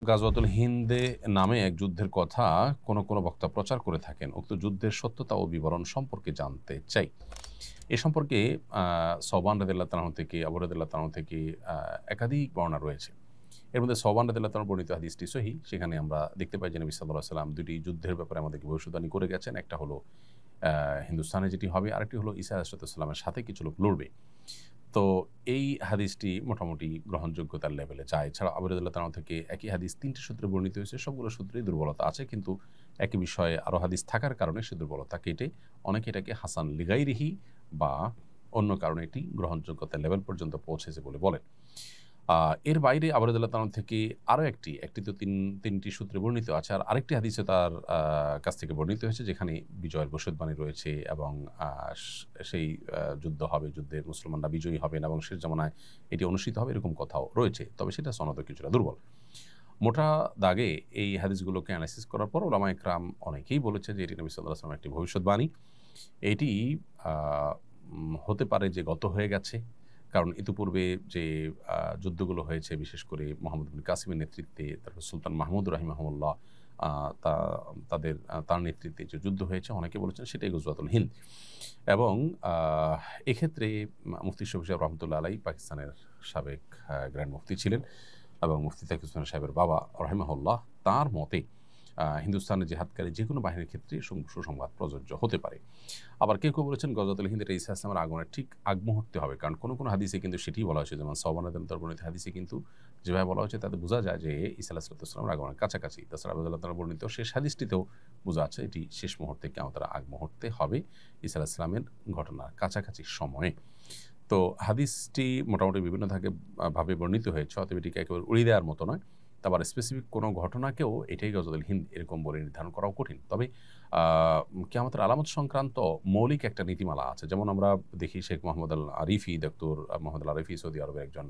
গাজওয়াতুল হিন্দে নামে এক যুদ্ধের কথা কোনো বক্তা প্রচার করে থাকেন। উক্ত যুদ্ধের সত্যতা ও বিবরণ সম্পর্কে জানতে চাই। এ সম্পর্কে সওবান রাদিয়াল্লাহু তাআলা থেকে, আবু রাদিয়াল্লাহু তাআলা থেকে একাধিক বর্ণনা রয়েছে। এর মধ্যে সওবান রাদিয়াল্লাহু তাআলা বর্ণিত হাদিসটি সহিহ। সেখানে আমরা দেখতে পাই যে নবী সাল্লাল্লাহু আলাইহি ওয়াসাল্লাম দুটি যুদ্ধের ব্যাপারে আমাদেরকে ভবিষ্যদ্বাণী করে গেছেন। একটা হলো হিন্দুস্তানে যেটি হবে, আরেকটি হলো ঈসা আলাইহিস সালামের সাথে কিছু লোক লড়বে। তো এই হাদিসটি মোটামুটি গ্রহণযোগ্যতার লেভেলে যায়। এছাড়া আবু রাদিয়াল্লাহু তাআলা থেকে একই হাদিস ৩ টি সূত্রে বর্ণিত হয়েছে। সবগুলো সূত্রেই দুর্বলতা আছে, কিন্তু একই বিষয়ে আরও হাদিস থাকার কারণে সে দুর্বলতা কেটে অনেকে এটাকে হাসান লিগাইরিহি বা অন্য কারণে এটি গ্রহণযোগ্যতার লেভেল পর্যন্ত পৌঁছেছে বলে বলেন। এর বাইরে আবু রাদিয়াল্লাহু তাআলা থেকে আরও একটি তো তিনটি সূত্রে বর্ণিত আছে। আর আরেকটি হাদিসে তার কাছ থেকে বর্ণিত হয়েছে যেখানে বিজয়ের ভবিষ্যদ্বাণী রয়েছে এবং আ সেই যুদ্ধ হবে, যুদ্ধে মুসলমানরা বিজয়ী হবেন এবং শেষ জামানায় এটি অনুষ্ঠিত হবে, এরকম কথাও রয়েছে। তবে সেটা সনদে কিছুটা দুর্বল। মোটা দাগে এই হাদিসগুলোকে অ্যানালাইসিস করার পর উলামায়ে কেরাম অনেকেই বলেছে যে এটি নবী সাল্লাল্লাহু আলাইহি ওয়াসাল্লামের একটি ভবিষ্যদ্বাণী। এটি আ হতে পারে যে গত হয়ে গেছে। কারণ ইতিপূর্বে যে যুদ্ধগুলো হয়েছে, বিশেষ করে মোহাম্মদ বিন কাসিমের নেতৃত্বে, তারপর সুলতান মাহমুদ রাহিমাহুল্লাহ আ তা তার নেতৃত্বে যে যুদ্ধ হয়েছে, অনেকে বলেছেন সেটাই গজওয়াতুল হিন্দ। এবং এক্ষেত্রে মুফতি শফি সাহেব রহমতুল্লাহ আলাইহি পাকিস্তানের সাবেক গ্র্যান্ড মুফতি ছিলেন এবং মুফতি তাকি উসমান সাহেবের বাবা রাহিমাহুল্লাহ, তাঁর মতে হিন্দুস্তানের জিহাদকারী যেকোনো বাহিনীর ক্ষেত্রে সুসংবাদ প্রযোজ্য হতে পারে। আবার কেউ বলেছেন গজওয়াতুল হিন্দ এটা ঈসা আলাইহিস সালামের আগমনের ঠিক আগ মুহূর্তে হবে। কারণ কোনো হাদিসে কিন্তু সেটিই বলা হয়েছে, যেমন সওবান রাদিয়াল্লাহু তাআলা বর্ণিত হাদিসে কিন্তু যেভাবে বলা হয়েছে তাতে বোঝা যায় যে ঈসা আলাইহিস সালামের আগমনের কাছাকাছি। তাছাড়া আবু রাদিয়াল্লাহু তাআলা বর্ণিত শেষ হাদিসটিতেও বোঝা যাচ্ছে এটি শেষ মুহূর্তে, কিয়ামতের আগ মুহূর্তে হবে, ঈসা আলাইহিস সালামের ঘটনার কাছাকাছি সময়ে। তো হাদিসটি মোটামুটি বিভিন্ন ভাবে বর্ণিত হয়েছে, অতএব এটিকে একেবারে উড়িয়ে দেওয়ার মতো নয়। আবার স্পেসিফিক কোনো ঘটনাকেও এটাই গজওয়াতুল হিন্দ এরকম বলে নির্ধারণ করাও কঠিন। তবে কিয়ামতের আলামত সংক্রান্ত মৌলিক একটা নীতিমালা আছে। যেমন আমরা দেখি শেখ মোহাম্মদ আল আরিফি, ডক্টর মোহাম্মদ আল আরিফি সৌদি আরবের একজন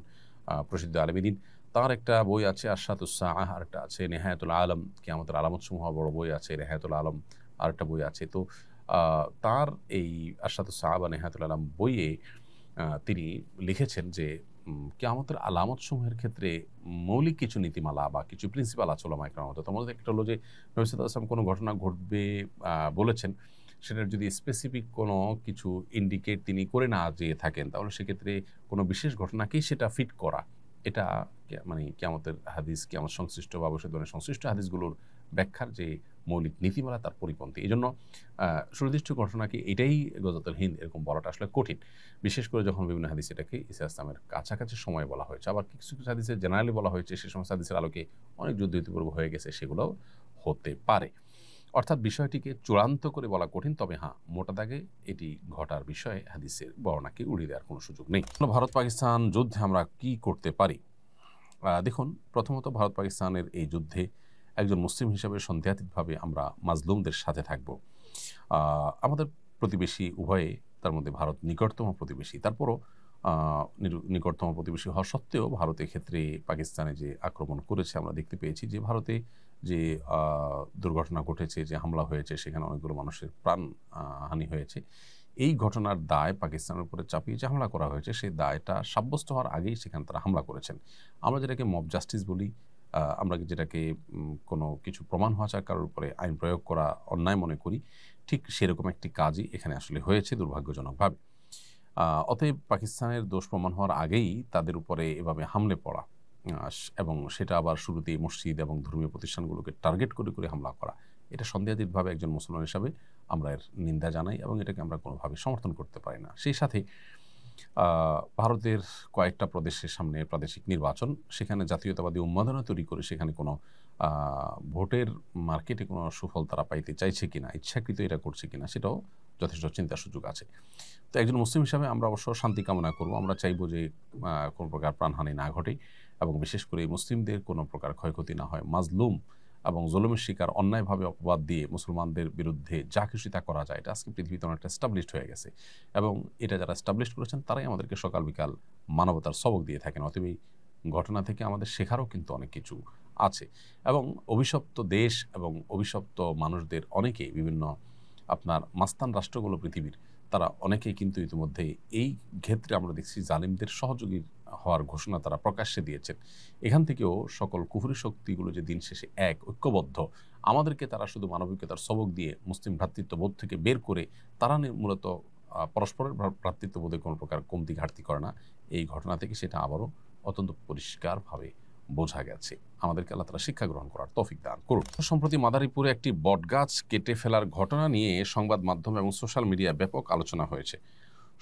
প্রসিদ্ধ আলেম দ্বীন। তার একটা বই আছে আশরাতুস সাআহ, আরেকটা আছে নেহায়াতুল আলম, কিয়ামতের আলামতসমূহ বড় বই আছে নেহায়াতুল আলম, আরেকটা বই আছে। তো তার এই আশরাতুস সাআহ বা নেহায়াতুল আলম বইয়ে তিনি লিখেছেন যে কিয়ামতের আলামতসমূহের ক্ষেত্রে মৌলিক কিছু নীতিমালা বা কিছু প্রিন্সিপাল আছে ওলামায়ে কেরামের মধ্যে। তার মধ্যে একটা হলো যে নবী সাল্লাল্লাহু আলাইহি ওয়াসাল্লাম কোনো ঘটনা ঘটবে বলেছেন, সেটার যদি স্পেসিফিক কোনো কিছু ইন্ডিকেট তিনি করে না যেয়ে থাকেন, তাহলে সেক্ষেত্রে কোনো বিশেষ ঘটনাকেই সেটা ফিট করা, এটা মানে কিয়ামতের হাদিস, কিয়ামত সংশ্লিষ্ট বা ভবিষ্যদ্বাণী সংশ্লিষ্ট হাদিসগুলোর ব্যাখ্যার যে মৌলিক নীতিমালা তার পরিপন্থী। এজন্য সুনির্দিষ্ট ঘটনাকে এটাই গজওয়াতুল হিন্দ এরকম বলাটা আসলে কঠিন। বিশেষ করে যখন বিভিন্ন হাদিসে এটাকে ঈসা আলাইহিস সালামের কাছাকাছি সময়ে বলা হয়েছে। আবার কিছু হাদিসে জেনারেলি বলা হয়েছে সে সমস্ত হাদিসের আলোকে অনেক যুদ্ধ ইতিপূর্বে হয়ে গেছে, সেগুলোও হতে পারে। অর্থাৎ বিষয়টিকে চূড়ান্ত করে বলা কঠিন। তবে হ্যাঁ, মোটা দাগে এটি ঘটার বিষয়ে হাদিসের বর্ণনাকে উড়িয়ে দেওয়ার কোনো সুযোগ নেই। ভারত পাকিস্তান যুদ্ধে আমরা কি করতে পারি? দেখুন, প্রথমত ভারত পাকিস্তানের এই যুদ্ধে একজন মুসলিম হিসেবে সন্দেহাতীতভাবে আমরা মাজলুমদের সাথে থাকব। আমাদের প্রতিবেশী উভয়ে, তার মধ্যে ভারত নিকটতম প্রতিবেশী। তারপরও নিকটতম প্রতিবেশী হওয়া সত্ত্বেও ভারতের ক্ষেত্রে পাকিস্তানে যে আক্রমণ করেছে, আমরা দেখতে পেয়েছি যে ভারতে যে দুর্ঘটনা ঘটেছে, যে হামলা হয়েছে, সেখানে অনেকগুলো মানুষের প্রাণ হানি হয়েছে। এই ঘটনার দায় পাকিস্তানের উপরে চাপিয়ে যে হামলা করা হয়েছে, সেই দায়টা সাব্যস্ত হওয়ার আগেই সেখানে তারা হামলা করেছেন। আমরা যেটাকে মব জাস্টিস বলি, আমরা যেটাকে কোনো কিছু প্রমাণ হওয়া ছাড়া কারোর উপরে আইন প্রয়োগ করা অন্যায় মনে করি, ঠিক সেরকম একটি কাজই এখানে আসলে হয়েছে দুর্ভাগ্যজনকভাবে। অতএব পাকিস্তানের দোষ প্রমাণ হওয়ার আগেই তাদের উপরে এভাবে হামলে পড়া এবং সেটা আবার শুরুতেই মসজিদ এবং ধর্মীয় প্রতিষ্ঠানগুলোকে টার্গেট করে হামলা করা, এটা সন্দেহাতীতভাবে একজন মুসলমান হিসাবে আমরা এর নিন্দা জানাই এবং এটাকে আমরা কোনোভাবে সমর্থন করতে পারি না। সেই সাথে ভারতের কয়েকটা প্রদেশের সামনে প্রাদেশিক নির্বাচন, সেখানে জাতীয়তাবাদী উন্মাদনা তৈরি করে সেখানে কোনো ভোটের মার্কেটে কোনো সুফল তারা পাইতে চাইছে কিনা, ইচ্ছাকৃত এটা করছে কিনা, সেটাও যথেষ্ট চিন্তার সুযোগ আছে। তো একজন মুসলিম হিসাবে আমরা অবশ্য শান্তি কামনা করব। আমরা চাইব যে কোনো প্রকার প্রাণহানি না ঘটে এবং বিশেষ করে মুসলিমদের কোনো প্রকার ক্ষয়ক্ষতি না হয়। মাজলুম এবং জুলুমের শিকার অন্যায়ভাবে অপবাদ দিয়ে মুসলমানদের বিরুদ্ধে যা খুশি তা করা যায়, এটা আজকে পৃথিবীতে অনেকটা এস্টাবলিশড হয়ে গেছে এবং এটা যারা এস্টাবলিশড করেছেন তারাই আমাদেরকে সকাল বিকাল মানবতার সবক দিয়ে থাকেন। অতএব এই ঘটনা থেকে আমাদের শেখারও কিন্তু অনেক কিছু আছে এবং অভিশপ্ত দেশ এবং অভিশপ্ত মানুষদের অনেকেই, বিভিন্ন আপনার মাস্তান রাষ্ট্রগুলো পৃথিবীর, তারা অনেকেই কিন্তু ইতিমধ্যে এই ক্ষেত্রে আমরা দেখছি জালিমদের সহযোগী হওয়ার ঘোষণা তারা প্রকাশ্যে দিয়েছেন। এখান থেকেও সকল কুফরি শক্তিগুলো যে দিন শেষে এক ঐক্যবদ্ধ, আমাদেরকে তারা শুধু মানবিকতার সবক দিয়ে মুসলিম ভ্রাতৃত্ববোধ থেকে বের করে তারা মূলত পরস্পরের ভ্রাতৃত্ববোধে কোনো প্রকার কমতি ঘাটতি করে না। এই ঘটনা থেকে সেটা আবারও অত্যন্ত পরিষ্কারভাবে বোঝা গেছে। আমাদেরকে আল্লাহ তাআলা শিক্ষা গ্রহণ করার তৌফিক দান করুন। সম্প্রতি মাদারীপুরে একটি বটগাছ কেটে ফেলার ঘটনা নিয়ে সংবাদ মাধ্যম এবং সোশ্যাল মিডিয়ায় ব্যাপক আলোচনা হয়েছে।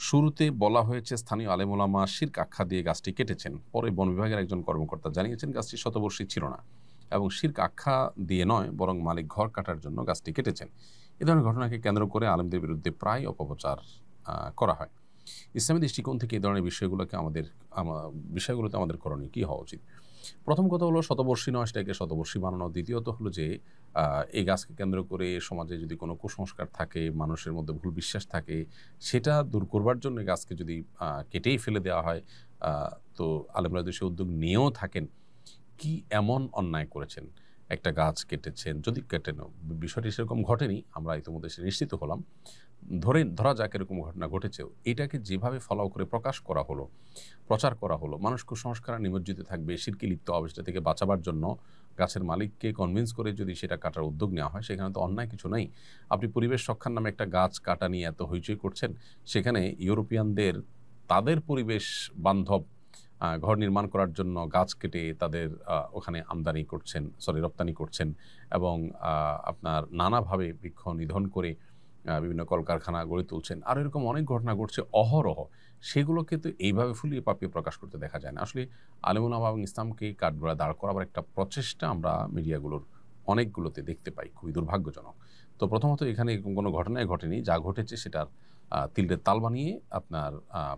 শুরুতে বলা হয়েছে স্থানীয় আলেম ওলামা শিরক আখ্যা দিয়ে গাছটি কেটেছেন। পরে বন বিভাগের একজন কর্মকর্তা জানিয়েছেন গাছটি শতবর্ষী ছিল না এবং শিরক আখ্যা দিয়ে নয়, বরং মালিক ঘর কাটার জন্য গাছটি কেটেছেন। এ ধরনের ঘটনাকে কেন্দ্র করে আলেমদের বিরুদ্ধে প্রায় অপপ্রচার করা হয়। ইসলামী দৃষ্টিকোণ থেকে এই ধরনের বিষয়গুলোতে আমাদের করণীয় কী হওয়া উচিত? প্রথম কথা হলো শতবর্ষী নয় সেটাকে শতবর্ষী বানানো। দ্বিতীয়ত হলো যে এই গাছকে কেন্দ্র করে সমাজে যদি কোনো কুসংস্কার থাকে, মানুষের মধ্যে ভুল বিশ্বাস থাকে, সেটা দূর করবার জন্য গাছকে যদি কেটেই ফেলে দেওয়া হয়, তো আলেমরা যদি সে উদ্যোগ নিয়েও থাকেন, কি এমন অন্যায় করেছেন? একটা গাছ কেটেছেন, যদি কেটেন, বিষয়টি সেরকম ঘটেনি, আমরা ইতিমধ্যে সে নিশ্চিত হলাম, ধরা যাক এরকম ঘটনা ঘটেছেও, এটাকে যেভাবে ফলো করে প্রকাশ করা হলো, প্রচার করা হলো, মানুষ কুসংস্কারে নিমজ্জিত থাকবে, শিরকে লিপ্ত অবস্থা থেকে বাঁচাবার জন্য গাছের মালিককে কনভিন্স করে যদি সেটা কাটার উদ্যোগ নেওয়া হয়, সেখানে তো অন্যায় কিছু নেই। আপনি পরিবেশ রক্ষার নামে একটা গাছ কাটা নিয়ে এত হইচই করছেন, সেখানে ইউরোপিয়ানদের তাদের পরিবেশ বান্ধব ঘর নির্মাণ করার জন্য গাছ কেটে তাদের ওখানে রপ্তানি করছেন এবং আপনার নানাভাবে বৃক্ষ নিধন করে বিভিন্ন কলকারখানা গড়ে তুলছেন। আর এরকম অনেক ঘটনা ঘটছে অহরহ। সেগুলোকে তো এইভাবে ফুলিয়ে পাপিয়ে প্রকাশ করতে দেখা যায় না। আসলে আলেম ওলামা এবং ইসলামকে কাঠগড়ায় দাঁড় করাবার একটা প্রচেষ্টা আমরা মিডিয়াগুলোর অনেকগুলোতে দেখতে পাই, খুবই দুর্ভাগ্যজনক। তো প্রথমত এখানে এরকম কোনো ঘটনাই ঘটেনি, যা ঘটেছে সেটার তিলদের তাল বানিয়ে আপনার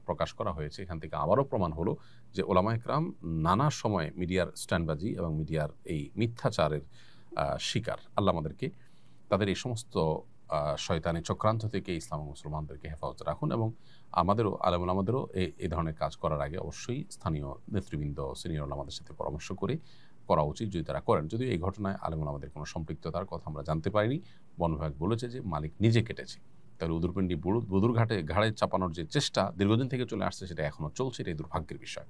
প্রকাশ করা হয়েছে। এখান থেকে আবারও প্রমাণ হলো যে ওলামায়ে কেরাম নানা সময় মিডিয়ার স্ট্যান্ডবাজি এবং মিডিয়ার এই মিথ্যাচারের শিকার। আল্লাহ আমাদেরকে তাদের এই সমস্ত শয়তানি চক্রান্ত থেকে ইসলাম ও মুসলমানদেরকে হেফাজত রাখুন এবং আমাদেরও এই ধরনের কাজ করার আগে অবশ্যই স্থানীয় নেতৃবৃন্দ, সিনিয়র ওলামাদের সাথে পরামর্শ করে করা উচিত, যদি তারা করেন। যদিও এই ঘটনায় আমাদের কোনো সম্পৃক্ততার কথা আমরা জানতে পারিনি। বন বিভাগ বলেছে যে মালিক নিজে কেটেছে। তাহলে উদুরপিণ্ডি বদুর ঘাড়ে চাপানোর যে চেষ্টা দীর্ঘদিন থেকে চলে আসছে, সেটা এখনও চলছে। এটাই দুর্ভাগ্যের বিষয়।